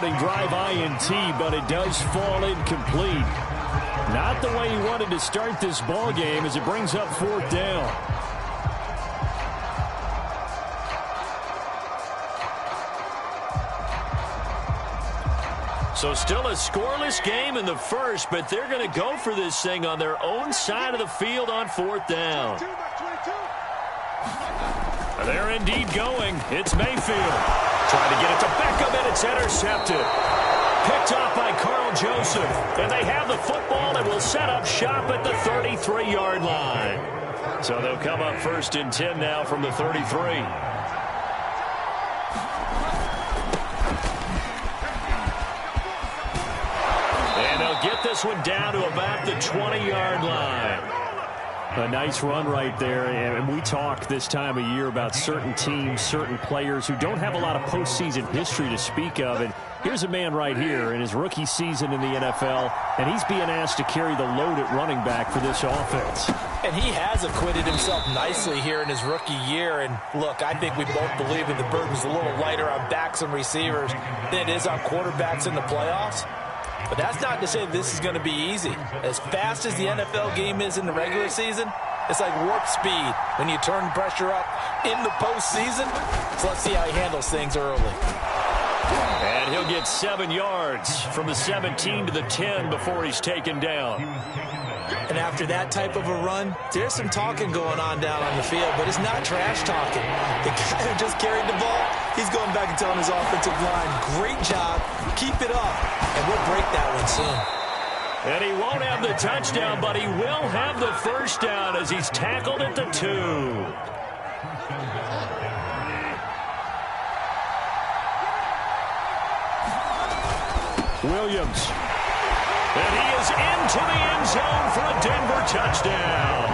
opening drive INT, but it does fall incomplete. Not the way he wanted to start this ball game as it brings up 4th down. So still a scoreless game in the first, but they're going to go for this thing on their own side of the field on 4th down. They're indeed going. It's Mayfield. Trying to get it to Beckham, and it's intercepted. Picked off by Carl Joseph. And they have the football and will set up shop at the 33-yard line. So they'll come up 1st and 10 now from the 33. Get this one down to about the 20-yard line. A nice run right there, and we talk this time of year about certain teams, certain players who don't have a lot of postseason history to speak of, and here's a man right here in his rookie season in the NFL, and he's being asked to carry the load at running back for this offense. And he has acquitted himself nicely here in his rookie year, and look, I think we both believe that the burden's a little lighter on backs and receivers than it is on quarterbacks in the playoffs. But that's not to say this is going to be easy. As fast as the NFL game is in the regular season, it's like warp speed when you turn pressure up in the postseason. So let's see how he handles things early. And he'll get 7 yards from the 17 to the 10 before he's taken down. And after that type of a run, there's some talking going on down on the field, but it's not trash talking. The guy who just carried the ball, he's going back and telling his offensive line, great job, keep it up, and we'll break that one soon. And he won't have the touchdown, but he will have the first down as he's tackled at the 2. Williams. And he is into the end zone for a Denver touchdown.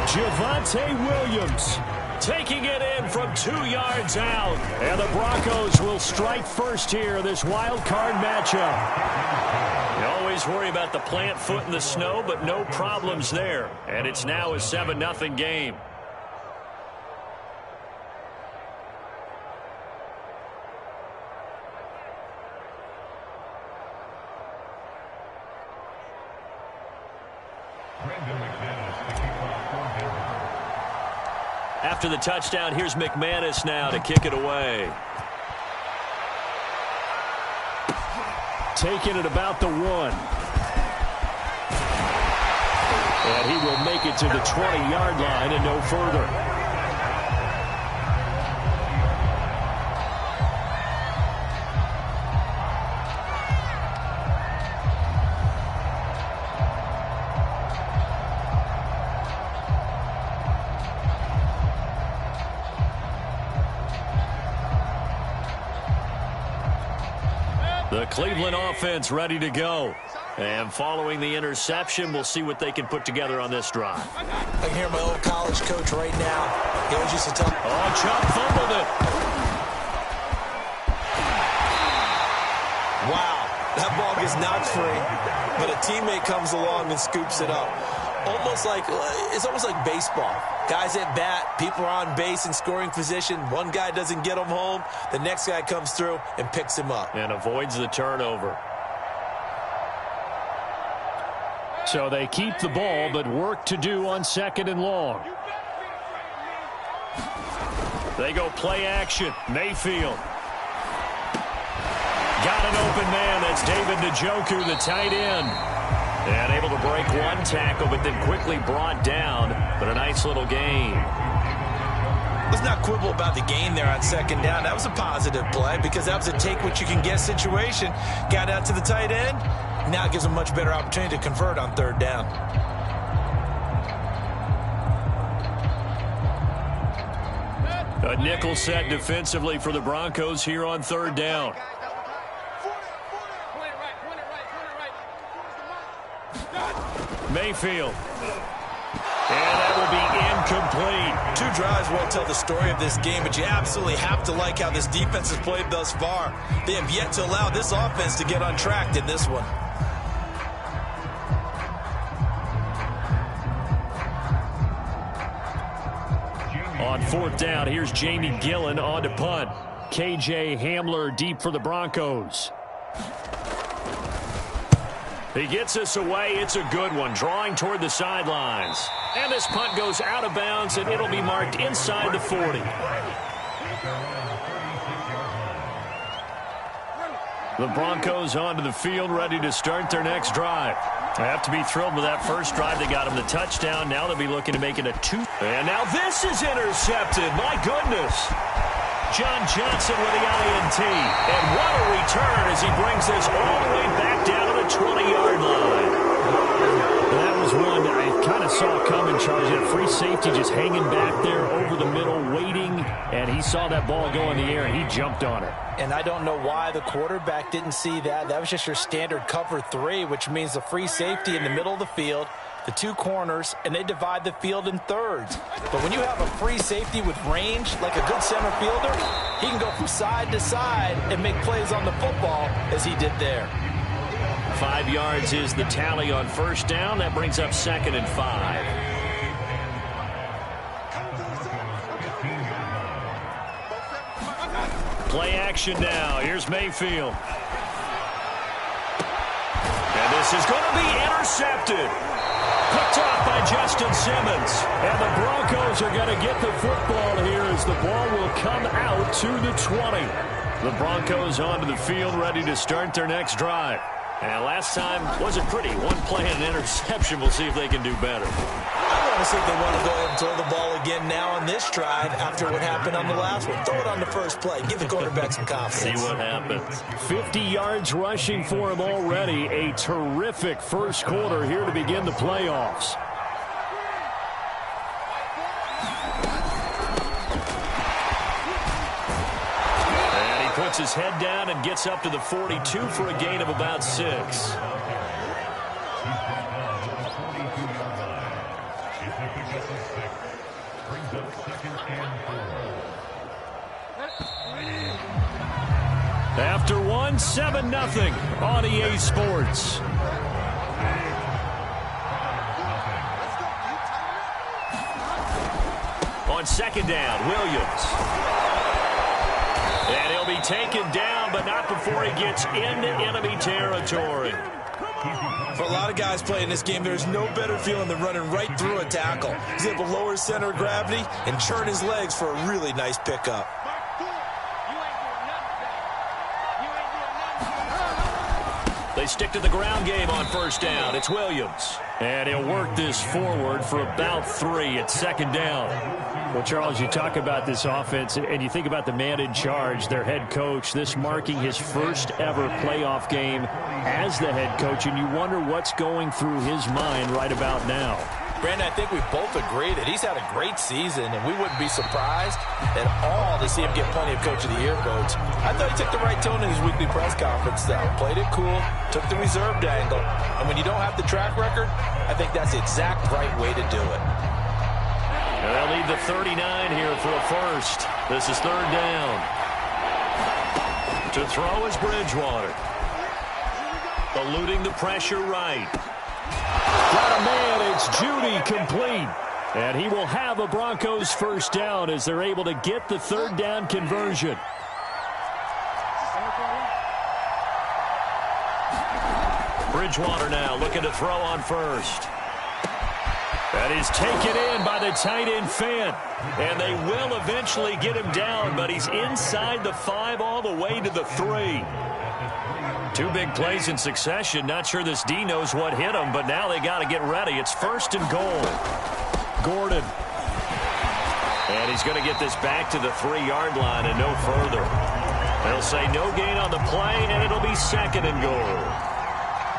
Javonte Williams taking it in from 2 yards out. And the Broncos will strike first here, this wild card matchup. You always worry about the plant foot in the snow, but no problems there. And it's now a 7-0 game. After the touchdown, here's McManus now to kick it away. Taking it about the 1. And he will make it to the 20-yard line and no further. The Cleveland offense ready to go. And following the interception, we'll see what they can put together on this drive. I can hear my old college coach right now. He always used to tell me, oh, Chubb fumbled it. Wow, that ball gets knocked free, but a teammate comes along and scoops it up. It's almost like baseball. Guys at bat, people are on base in scoring position. One guy doesn't get him home. The next guy comes through and picks him up. And avoids the turnover. So they keep the ball, but work to do on 2nd and long. They go play action. Mayfield. Got an open man. That's David Njoku, the tight end. And able to break one tackle, but then quickly brought down. But a nice little gain. Let's not quibble about the gain there on 2nd down. That was a positive play because that was a take-what-you-can-get situation. Got out to the tight end. Now it gives them a much better opportunity to convert on 3rd down. A nickel set defensively for the Broncos here on 3rd down. Mayfield. And that will be incomplete. 2 drives won't tell the story of this game, but you absolutely have to like how this defense has played thus far. They have yet to allow this offense to get untracked in this one. On 4th down, here's Jamie Gillen on to punt. KJ Hamler deep for the Broncos. He gets us away. It's a good one, drawing toward the sidelines. And this punt goes out of bounds, and it'll be marked inside the 40. The Broncos onto the field, ready to start their next drive. They have to be thrilled with that first drive. They got him the touchdown. Now they'll be looking to make it a 2. And now this is intercepted. My goodness. John Johnson with the INT. And what a return as he brings this all the way back down to the 20-yard line. That was one that I kind of saw coming, Charles. You had free safety just hanging back there over the middle, waiting, and he saw that ball go in the air, and he jumped on it. And I don't know why the quarterback didn't see that. That was just your standard cover 3, which means the free safety in the middle of the field, the 2 corners, and they divide the field in thirds. But when you have a free safety with range, like a good center fielder, he can go from side to side and make plays on the football as he did there. 5 yards is the tally on first down. That brings up 2nd and 5. Play action now. Here's Mayfield. And this is going to be intercepted. Picked off by Justin Simmons. And the Broncos are going to get the football here as the ball will come out to the 20. The Broncos onto the field, ready to start their next drive. And last time wasn't pretty. 1 play and an interception. We'll see if they can do better. I want to see if they want to go ahead and throw the ball again now on this drive after what happened on the last one. Throw it on the first play. Give the quarterback some confidence. See what happens. 50 yards rushing for him already. A terrific first quarter here to begin the playoffs. Puts his head down and gets up to the 42 for a gain of about 6. After 1, 7-0 on EA Sports. On second down, Williams. And he'll be taken down, but not before he gets into enemy territory. For a lot of guys playing this game, there's no better feeling than running right through a tackle. He's able to lower his center of gravity and turn his legs for a really nice pickup. They stick to the ground game on first down. It's Williams. And he'll work this forward for about 3 at second down. Well, Charles, you talk about this offense, and you think about the man in charge, their head coach, this marking his first ever playoff game as the head coach, and you wonder what's going through his mind right about now. Brandon, I think we both agree that he's had a great season, and we wouldn't be surprised at all to see him get plenty of Coach of the Year votes. I thought he took the right tone in his weekly press conference, though. Played it cool, took the reserved angle, and when you don't have the track record, I think that's the exact right way to do it. And they'll need the 39 here for a first. This is third down. To throw is Bridgewater. Eluding the pressure right. Got a man, it's Judy, complete. And he will have a Broncos first down as they're able to get the third down conversion. Bridgewater now looking to throw on first. That is taken in by the tight end Fant. And they will eventually get him down, but he's inside the 5 all the way to the 3. 2 big plays in succession. Not sure this D knows what hit him, but now they got to get ready. It's first and goal. Gordon. And he's going to get this back to the 3-yard line and no further. They'll say no gain on the play, and it'll be second and goal.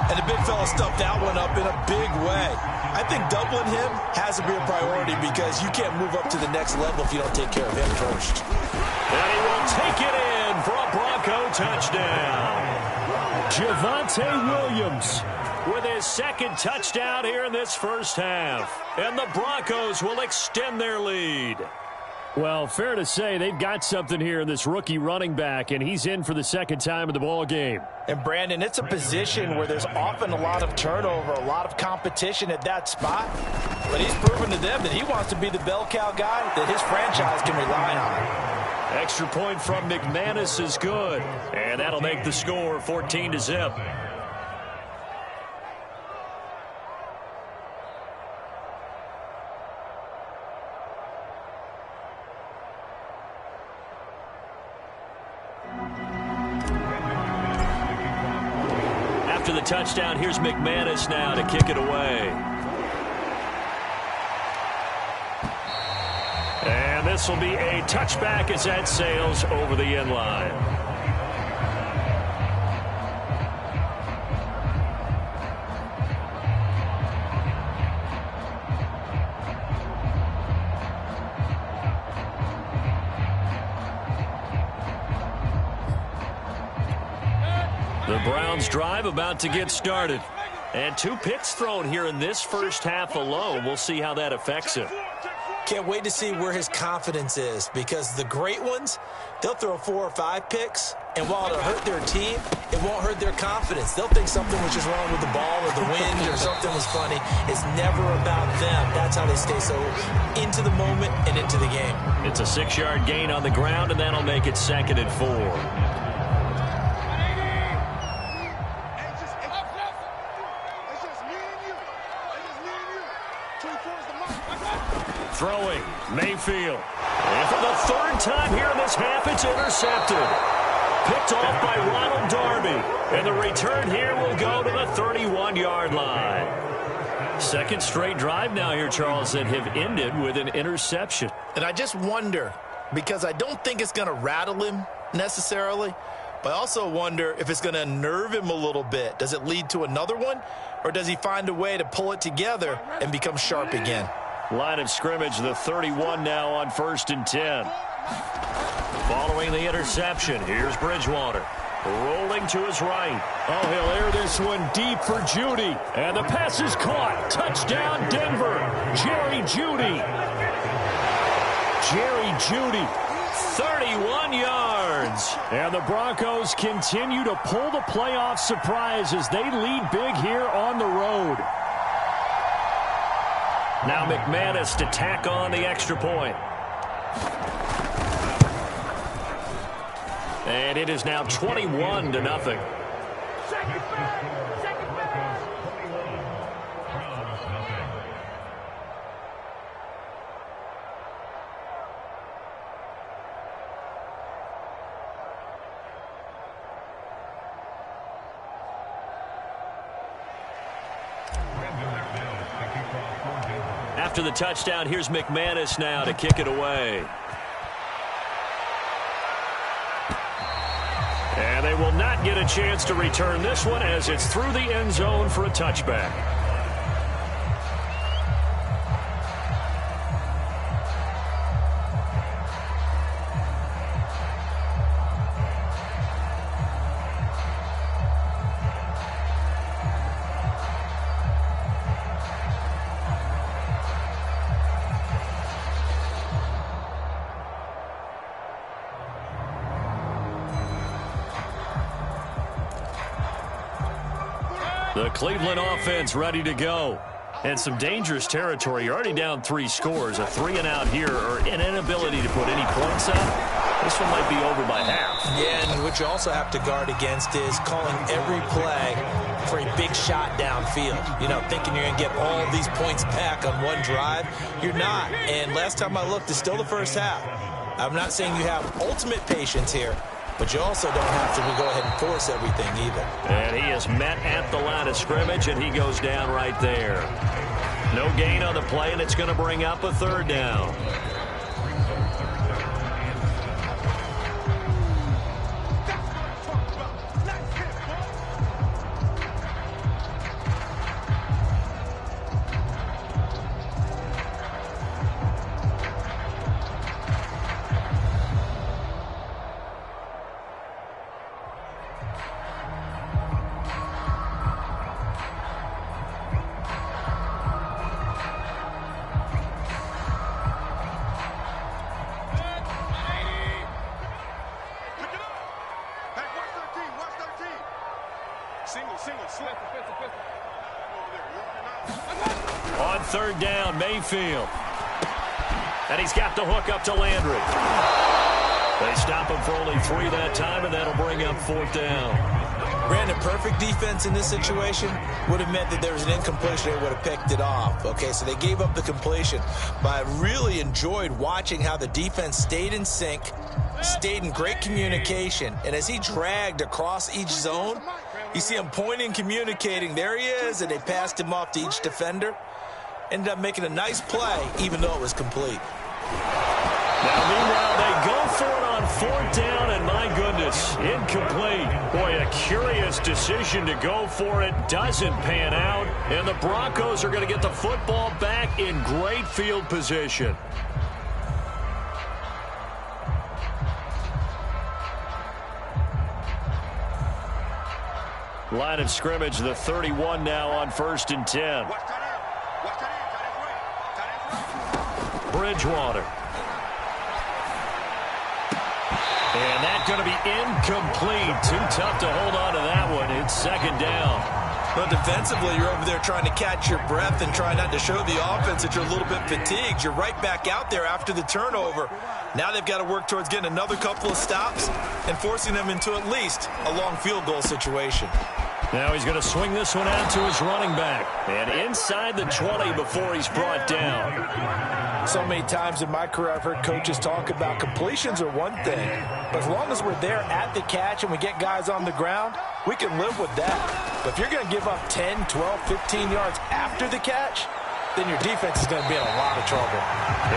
And the big fella stuffed that one up in a big way. I think doubling him has to be a priority because you can't move up to the next level if you don't take care of him first. And he will take it in for a Bronco touchdown. Javonte Williams with his second touchdown here in this first half. And the Broncos will extend their lead. Well, fair to say they've got something here in this rookie running back, and he's in for the second time in the ball game. And, Brandon, it's a position where there's often a lot of turnover, a lot of competition at that spot. But he's proven to them that he wants to be the bell cow guy that his franchise can rely on. Extra point from McManus is good. And that'll make the score 14-0. After the touchdown, here's McManus now to kick it away. And this will be a touchback as that sails over the end line. The Browns drive about to get started. And 2 picks thrown here in this first half alone. We'll see how that affects him. Can't wait to see where his confidence is, because the great ones, they'll throw 4 or 5 picks, and while it'll hurt their team, it won't hurt their confidence. They'll think something was just wrong with the ball or the wind or something was funny. It's never about them. That's how they stay so into the moment and into the game. It's a 6-yard gain on the ground, and that'll make it 2nd and 4. Throwing, Mayfield. And for the 3rd time here in this half, it's intercepted. Picked off by Ronald Darby. And the return here will go to the 31-yard line. 2nd straight drive now here, Charles, that have ended with an interception. And I just wonder, because I don't think it's going to rattle him necessarily, but I also wonder if it's going to unnerve him a little bit. Does it lead to another one, or does he find a way to pull it together and become sharp again? Line of scrimmage, the 31 now on 1st and 10. Following the interception, here's Bridgewater. Rolling to his right. Oh, he'll air this one deep for Jeudy. And the pass is caught. Touchdown, Denver. Jerry Jeudy. Jerry Jeudy. 31 yards. And the Broncos continue to pull the playoff surprise as they lead big here on the road. Now McManus to tack on the extra point. And it is now 21-0. After the touchdown, here's McManus now to kick it away. And they will not get a chance to return this one as it's through the end zone for a touchback. The Cleveland offense ready to go. And some dangerous territory. You're already down 3 scores. A 3-and-out here, or an inability to put any points up. This one might be over by half. Yeah, and what you also have to guard against is calling every play for a big shot downfield. You know, thinking you're going to get all these points back on one drive. You're not. And last time I looked, it's still the first half. I'm not saying you have ultimate patience here, but you also don't have to go ahead and force everything either. And he is met at the line of scrimmage, and he goes down right there. No gain on the play, and it's going to bring up a 3rd down. On 3rd down, Mayfield. And he's got the hook up to Landry. They stop him for only 3 that time, and that'll bring up 4th down. Brandon, perfect defense in this situation would have meant that there was an incompletion. They would have picked it off. Okay, so they gave up the completion. But I really enjoyed watching how the defense stayed in sync, stayed in great communication. And as he dragged across each zone, you see him pointing, communicating. There he is, and they passed him off to each defender. Ended up making a nice play, even though it was complete. Now, meanwhile, they go for it on 4th down, and my goodness, incomplete. Boy, a curious decision to go for it. Doesn't pan out, and the Broncos are going to get the football back in great field position. Line of scrimmage, the 31 now on 1st and 10. Bridgewater. And that's going to be incomplete. Too tough to hold on to that one. It's 2nd down. But defensively, you're over there trying to catch your breath and try not to show the offense that you're a little bit fatigued. You're right back out there after the turnover. Now they've got to work towards getting another couple of stops and forcing them into at least a long field goal situation. Now he's going to swing this one out to his running back. And inside the 20 before he's brought down. So many times in my career I've heard coaches talk about completions are one thing. But as long as we're there at the catch and we get guys on the ground, we can live with that. But if you're going to give up 10, 12, 15 yards after the catch, then your defense is going to be in a lot of trouble.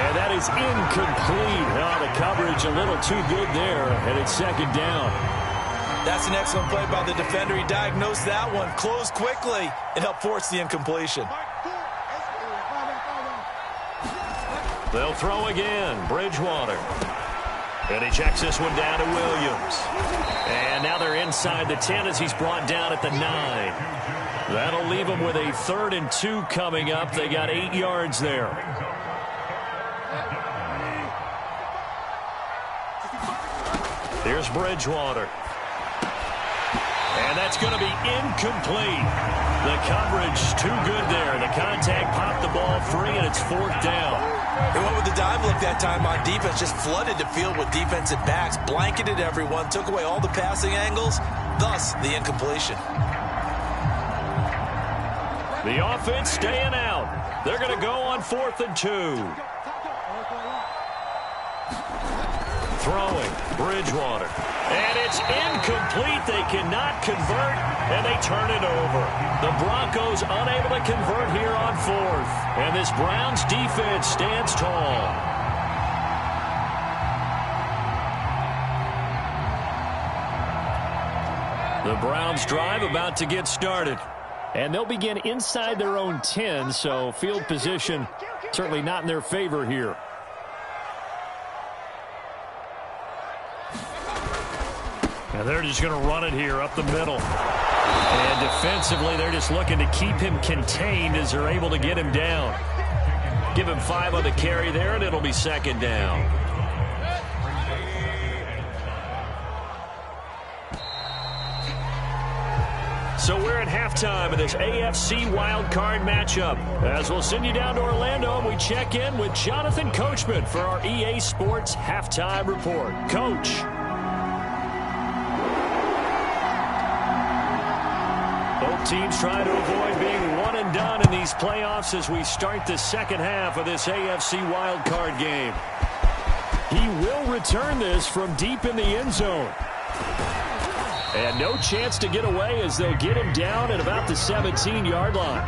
And that is incomplete. Oh, the coverage a little too good there, and it's 2nd down. That's an excellent play by the defender. He diagnosed that one, closed quickly, and helped force the incompletion. They'll throw again. Bridgewater. And he checks this one down to Williams. And now they're inside the 10 as he's brought down at the 9. That'll leave them with a 3rd and 2 coming up. They got 8 yards there. Here's Bridgewater. And that's going to be incomplete. The coverage too good there. The contact popped the ball free, and it's 4th down. They went with the dive look that time on defense, just flooded the field with defensive backs, blanketed everyone, took away all the passing angles, thus the incompletion. The offense staying out. They're going to go on 4th and 2. Throwing, Bridgewater. And it's incomplete. They cannot convert, and they turn it over. The Broncos unable to convert here on 4th. And this Browns defense stands tall. The Browns drive about to get started. And they'll begin inside their own 10, so field position certainly not in their favor here. And they're just going to run it here up the middle. And defensively, they're just looking to keep him contained as they're able to get him down. Give him 5 on the carry there, and it'll be 2nd down. So we're at halftime of this AFC wildcard matchup. As we'll send you down to Orlando, and we check in with Jonathan Coachman for our EA Sports Halftime Report. Coach. Both teams trying to avoid being one and done in these playoffs as we start the second half of this AFC wildcard game. He will return this from deep in the end zone. And no chance to get away as they'll get him down at about the 17-yard line.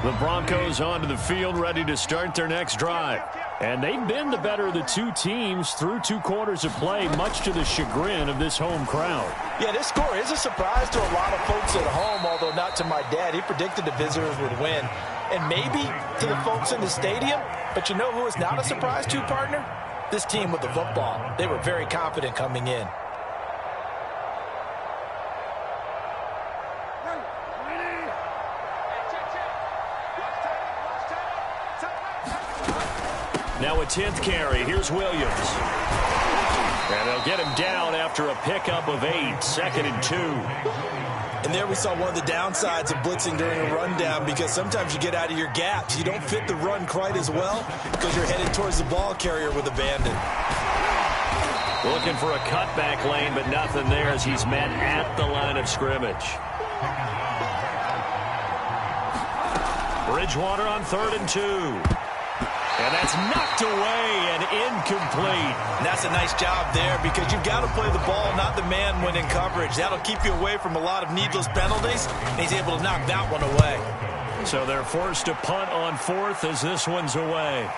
The Broncos onto the field ready to start their next drive. And they've been the better of the two teams through 2 quarters of play, much to the chagrin of this home crowd. Yeah, this score is a surprise to a lot of folks at home, although not to my dad. He predicted the visitors would win. And maybe to the folks in the stadium, but you know who is not a surprise to, partner? This team with the football. They were very confident coming in. Now a 10th carry. Here's Williams. And they'll get him down after a pickup of 8. 2nd and 2. And there we saw one of the downsides of blitzing during a rundown, because sometimes you get out of your gaps. You don't fit the run quite as well because you're headed towards the ball carrier with abandon. Looking for a cutback lane, but nothing there as he's met at the line of scrimmage. Bridgewater on 3rd and 2. And that's knocked away and incomplete. And that's a nice job there, because you've got to play the ball, not the man when in coverage. That'll keep you away from a lot of needless penalties, and he's able to knock that one away. So they're forced to punt on 4th as this one's away.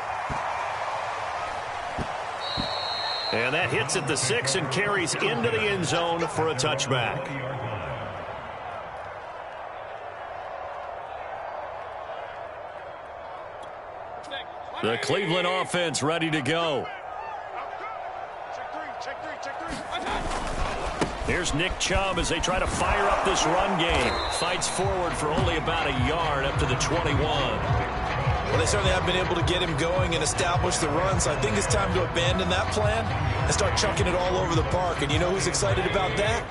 And that hits at the 6 and carries into the end zone for a touchback. The Cleveland offense ready to go. Here's Nick Chubb as they try to fire up this run game. Fights forward for only about a yard up to the 21. Well, they certainly have been able to get him going and establish the run, so I think it's time to abandon that plan and start chucking it all over the park. And you know who's excited about that?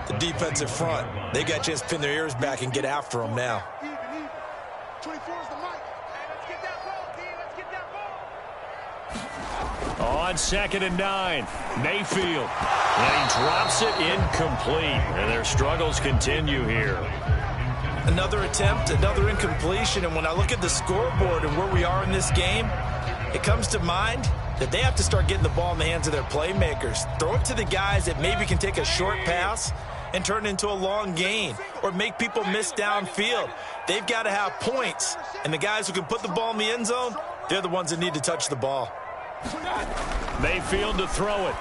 The defensive front. They got a chance to pin their ears back and get after him now. 24 is the mic. Hey, let's get that ball, D. Let's get that ball. On 2nd and 9, Mayfield. And he drops it incomplete. And their struggles continue here. Another attempt, another incompletion, and when I look at the scoreboard and where we are in this game, it comes to mind that they have to start getting the ball in the hands of their playmakers. Throw it to the guys that maybe can take a short pass and turn it into a long gain or make people miss downfield. They've got to have points, and the guys who can put the ball in the end zone, they're the ones that need to touch the ball. Mayfield to throw it.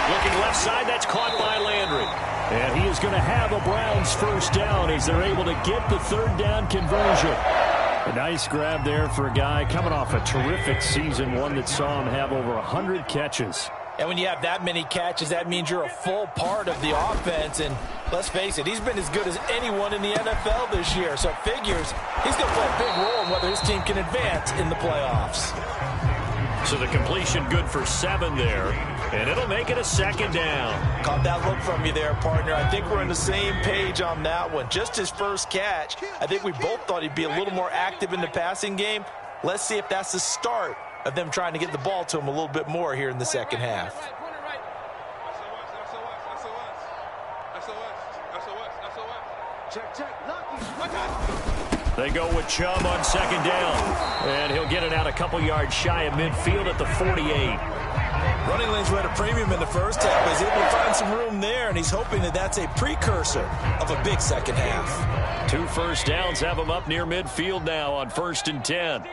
Looking left side, that's caught by Landry. And he is going to have a Browns first down as they're able to get the 3rd down conversion. A nice grab there for a guy coming off a terrific season, one that saw him have over 100 catches. And when you have that many catches, that means you're a full part of the offense. And let's face it, he's been as good as anyone in the NFL this year. So it figures he's going to play a big role in whether his team can advance in the playoffs. So the completion good for 7 there, and it'll make it a 2nd down. Caught that look from you there, partner. I think we're on the same page on that one. Just his first catch, I think we both thought he'd be a little more active in the passing game. Let's see if that's the start of them trying to get the ball to him a little bit more here in the second half. They go with Chubb on 2nd down, and he'll get it out a couple yards shy of midfield at the 48. Running lanes were at a premium in the first half, but he's able to find some room there, and he's hoping that that's a precursor of a big second half. 2 first downs have him up near midfield now on 1st and 10.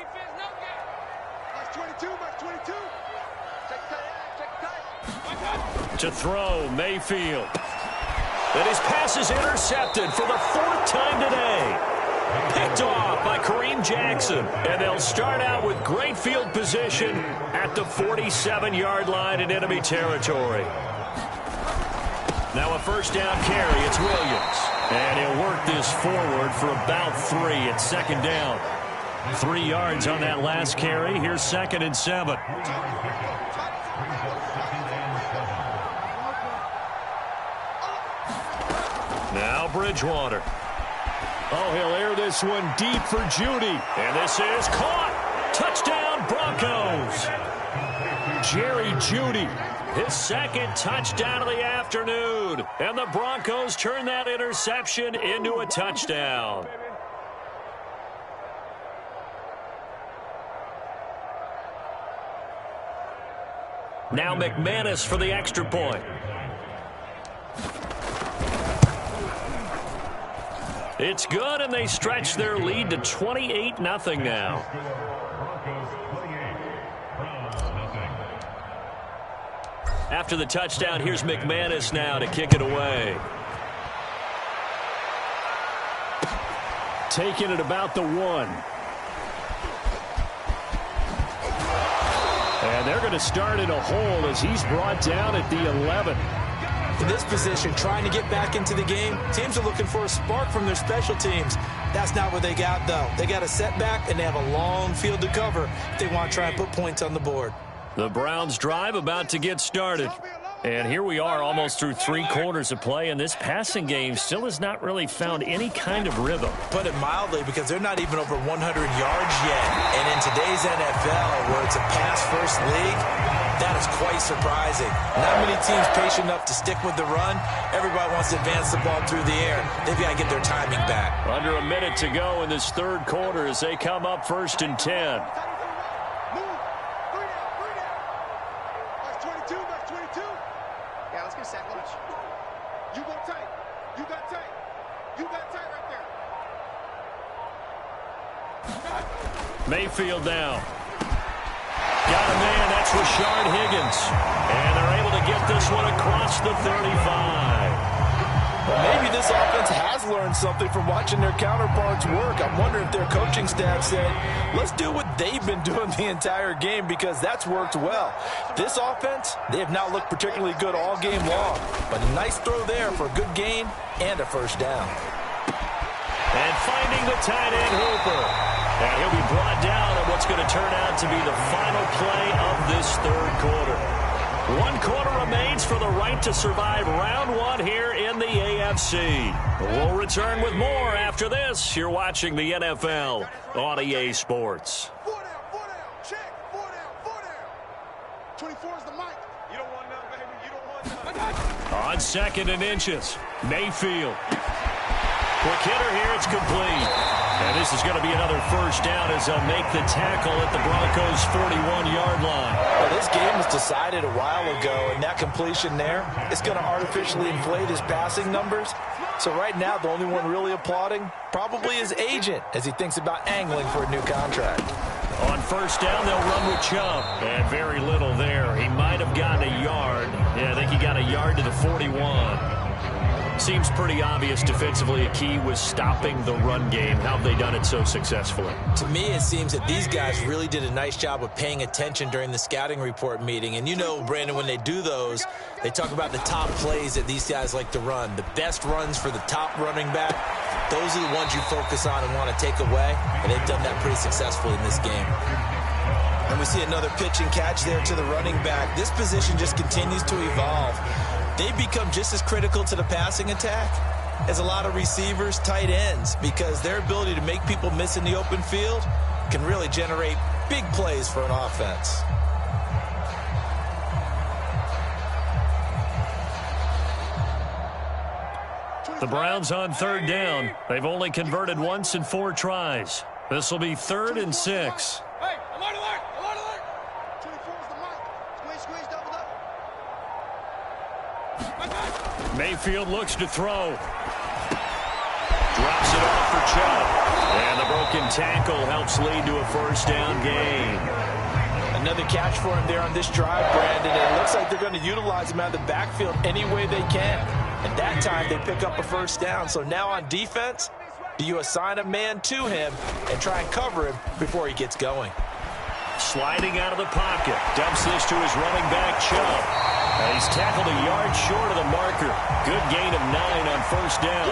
To throw, Mayfield. And his pass is intercepted for the 4th time today. Picked off by Kareem Jackson. And they'll start out with great field position at the 47-yard line in enemy territory. Now a first down carry. It's Williams. And he'll work this forward for about 3 at 2nd down. 3 yards on that last carry. Here's 2nd and 7. Now Bridgewater. Oh, he'll air this one deep for Judy. And this is caught. Touchdown, Broncos. Jerry Judy, his 2nd touchdown of the afternoon. And the Broncos turn that interception into a touchdown. Now McManus for the extra point. It's good, and they stretch their lead to 28-0 now. After the touchdown, here's McManus now to kick it away. Taking it about the 1. And they're going to start in a hole as he's brought down at the 11. In this position, trying to get back into the game, teams are looking for a spark from their special teams. That's not what they got, though. They got a setback, and they have a long field to cover if they want to try and put points on the board. The Browns drive about to get started. And here we are almost through 3 quarters of play, and this passing game still has not really found any kind of rhythm. Put it mildly, because they're not even over 100 yards yet. And in today's NFL, where it's a pass-first league, that is quite surprising. Not many teams patient enough to stick with the run. Everybody wants to advance the ball through the air. They've got to get their timing back. Under a minute to go in this 3rd quarter as they come up 1st and 10. Mayfield now. Got a man, that's Rashard Higgins. And they're able to get this one across the 35. Well, maybe this offense has learned something from watching their counterparts work. I wonder if their coaching staff said, let's do what they've been doing the entire game, because that's worked well. This offense, they have not looked particularly good all game long. But a nice throw there for a good gain and a 1st down. And finding the tight end Hooper. And he'll be brought down on what's going to turn out to be the final play of this 3rd quarter. 1 quarter remains for the right to survive round 1 here in the AFC. We'll return with more after this. You're watching the NFL on EA Sports. 4 down, check, 4 down. 24 is the mic. You don't want none, baby. You don't want none. On 2nd and inches, Mayfield. Quick hitter here, it's complete. And this is going to be another 1st down as they'll make the tackle at the Broncos' 41-yard line. Well, this game was decided a while ago, and that completion there is going to artificially inflate his passing numbers. So right now, the only one really applauding probably his agent as he thinks about angling for a new contract. On 1st down, they'll run with Chubb. And very little there. He might have gotten a yard. Yeah, I think he got a yard to the 41. Seems pretty obvious defensively a key was stopping the run game. How have they done it so successfully? To me, it seems that these guys really did a nice job of paying attention during the scouting report meeting. And you know, Brandon, when they do those, they talk about the top plays that these guys like to run. The best runs for the top running back, those are the ones you focus on and want to take away. And they've done that pretty successfully in this game. And we see another pitch and catch there to the running back. This position just continues to evolve. They become just as critical to the passing attack as a lot of receivers, tight ends, because their ability to make people miss in the open field can really generate big plays for an offense. The Browns on 3rd down. They've only converted once in 4 tries. This will be 3rd and 6. Hey, I'm on alert. 24 is the mic. Squeeze, double up. Mayfield looks to throw. Drops it off for Chubb. And the broken tackle helps lead to a 1st down gain. Another catch for him there on this drive, Brandon. And it looks like they're going to utilize him out of the backfield any way they can. And that time they pick up a 1st down. So now on defense, do you assign a man to him and try and cover him before he gets going? Sliding out of the pocket. Dumps this to his running back, Chubb. And he's tackled a yard short of the marker. Good gain of 9 on 1st down.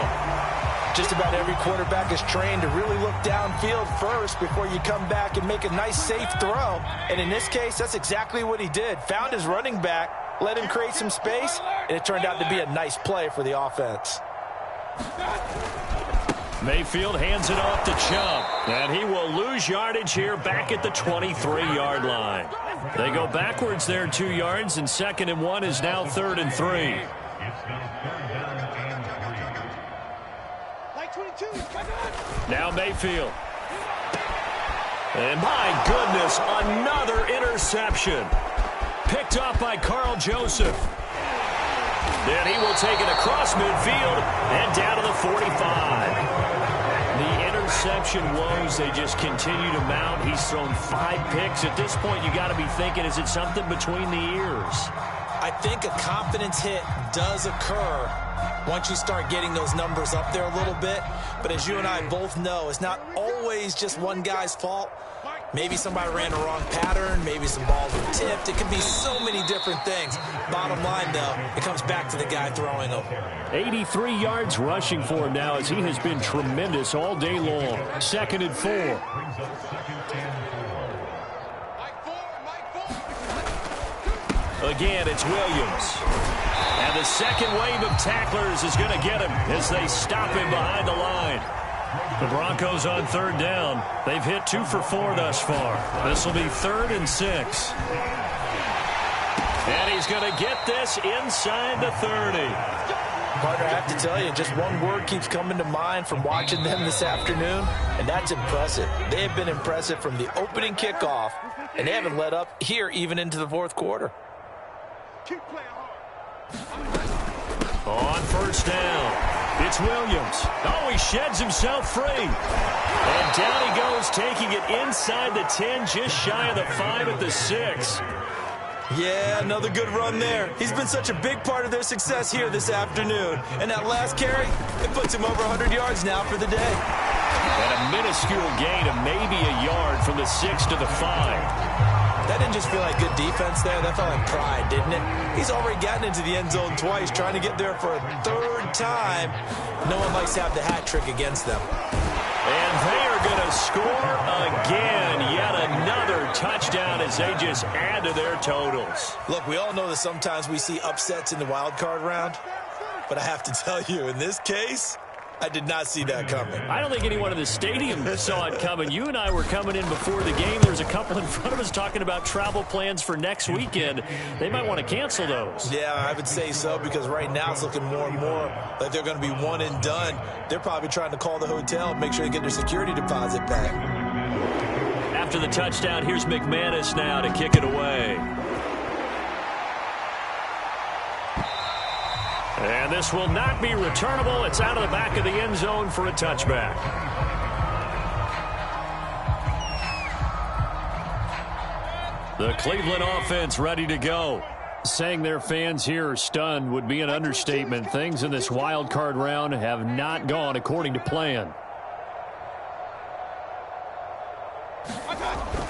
Just about every quarterback is trained to really look downfield first before you come back and make a nice, safe throw. And in this case, that's exactly what he did. Found his running back, let him create some space, and it turned out to be a nice play for the offense. Mayfield hands it off to Chubb. And he will lose yardage here back at the 23-yard line. They go backwards there 2 yards, and 2nd and 1 is now 3rd and 3. Now Mayfield. And my goodness, another interception. Picked up by Carl Joseph. Then he will take it across midfield and down to the 45. The interception woes, they just continue to mount. He's thrown 5 picks. At this point, you got to be thinking, is it something between the ears? I think a confidence hit does occur once you start getting those numbers up there a little bit. But as you and I both know, it's not always just one guy's fault. Maybe somebody ran the wrong pattern. Maybe some balls were tipped. It could be so many different things. Bottom line, though, it comes back to the guy throwing them. 83 yards rushing for him now as he has been tremendous all day long. 2nd and 4. Again, it's Williams. And the second wave of tacklers is going to get him as they stop him behind the line. The Broncos on third down. They've hit 2 for 4 thus far. This will be 3rd and 6. And he's going to get this inside the 30. Partner, I have to tell you, just one word keeps coming to mind from watching them this afternoon, and that's impressive. They have been impressive from the opening kickoff, and they haven't let up here even into the 4th quarter. Keep playing hard. On first down, it's Williams. Oh, he sheds himself free. And down he goes, taking it inside the 10, just shy of the 5 at the 6. Yeah, another good run there. He's been such a big part of their success here this afternoon. And that last carry, it puts him over 100 yards now for the day. And a minuscule gain of maybe a yard from the 6 to the 5. That didn't just feel like good defense there. That felt like pride, didn't it? He's already gotten into the end zone twice, trying to get there for a 3rd time. No one likes to have the hat trick against them. And they are going to score again. Yet another touchdown as they just add to their totals. Look, we all know that sometimes we see upsets in the wild card round. But I have to tell you, in this case, I did not see that coming. I don't think anyone in the stadium saw it coming. You and I were coming in before the game. There was a couple in front of us talking about travel plans for next weekend. They might want to cancel those. Yeah, I would say so, because right now it's looking more and more like they're going to be one and done. They're probably trying to call the hotel and make sure they get their security deposit back. After the touchdown, here's McManus now to kick it away. And this will not be returnable. It's out of the back of the end zone for a touchback. The Cleveland offense ready to go. Saying their fans here are stunned would be an understatement. Things in this wild card round have not gone according to plan.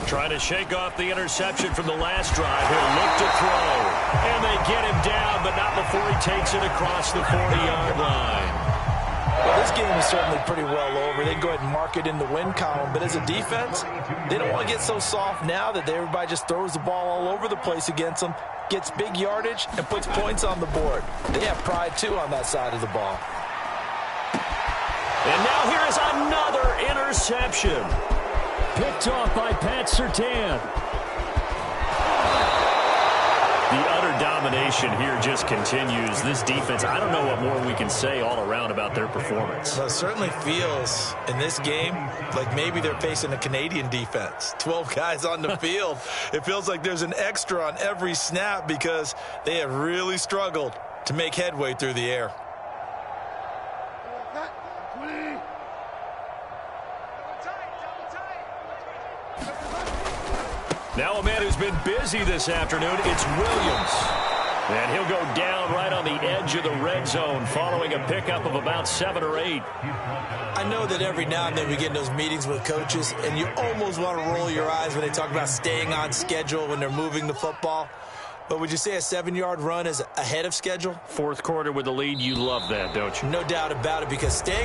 Trying to shake off the interception from the last drive. He'll look to throw. And they get him down, but not before he takes it across the 40-yard line. Well, this game is certainly pretty well over. They can go ahead and mark it in the win column. But as a defense, they don't want to get so soft now that everybody just throws the ball all over the place against them, gets big yardage, and puts points on the board. They have pride, too, on that side of the ball. And now here is another interception. Picked off by Pat Surtain. The utter domination here just continues. This defense, I don't know what more we can say all around about their performance. Well, it certainly feels in this game like maybe they're facing a Canadian defense. 12 guys on the field. It feels like there's an extra on every snap because they have really struggled to make headway through the air. Now a man who's been busy this afternoon, it's Williams. And he'll go down right on the edge of the red zone following a pickup of about 7 or 8. I know that every now and then we get in those meetings with coaches, and you almost want to roll your eyes when they talk about staying on schedule when they're moving the football. But would you say a 7-yard run is ahead of schedule? 4th quarter with the lead, you love that, don't you? No doubt about it, because staying